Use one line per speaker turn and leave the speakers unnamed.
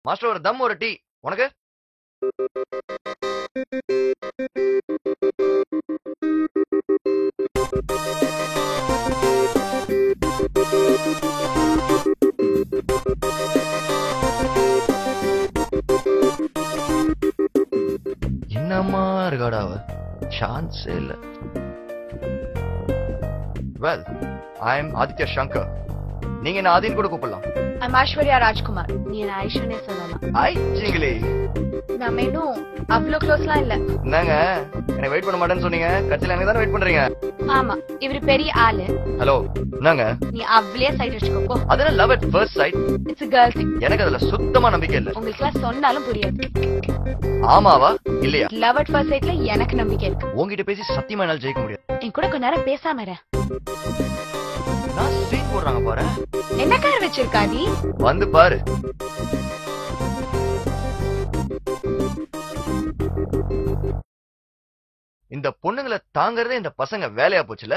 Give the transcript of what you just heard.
Master ஒரு தம் ஒரு tea உனக்கு. என்னம்மா இருக்காடா அவ, சான்ஸே இல்ல. Well, I am Aditya Shankar. நீங்க என்ன ஆதின்னு கூட கூப்பிடலாம்.
I'm ஐஸ்வர்யா ராஜ்குமார். நீ என்ன ஐஷனே சொல்லலாம்.
ஐ சிங்கிலி.
நம்ம இன்னும் அவ்வளவு க்ளோஸ்லாம் இல்ல.
என்னங்க என்ன வெயிட் பண்ண மாட்டேன்னு சொன்னீங்க, கட்சியில எனக்கு தானே வெயிட் பண்றீங்க.
ஆமா, இவரு பெரிய ஆளு.
ஹலோ, என்னங்க
நீ அவ்வளே சைட் வச்சுக்கோ.
அதெல்லாம் love at first sight.
It's a girl thing.
எனக்கு அதுல சுத்தமா நம்பிக்கை இல்ல.
உங்களுக்கு எல்லாம் சொன்னாலும் புரியாது.
ஆமாவா இல்லையா?
லவ் அட் ஃபர்ஸ்ட் சைட்ல எனக்கு நம்பிக்கை இருக்கு.
உங்ககிட்ட பேசி சத்தியமா என்னால ஜெயிக்க முடியாது.
என் கூட கொஞ்ச நேரம் பேசாம இரு.
நான் ஸ்ட்ரீட் போடுறாங்க பாரு.
என்ன கார் வச்சிருக்கா நீ?
வந்து பாரு. இந்த பொண்ணுங்களை தாங்கறதே இந்த பசங்க வேலையா போச்சுல.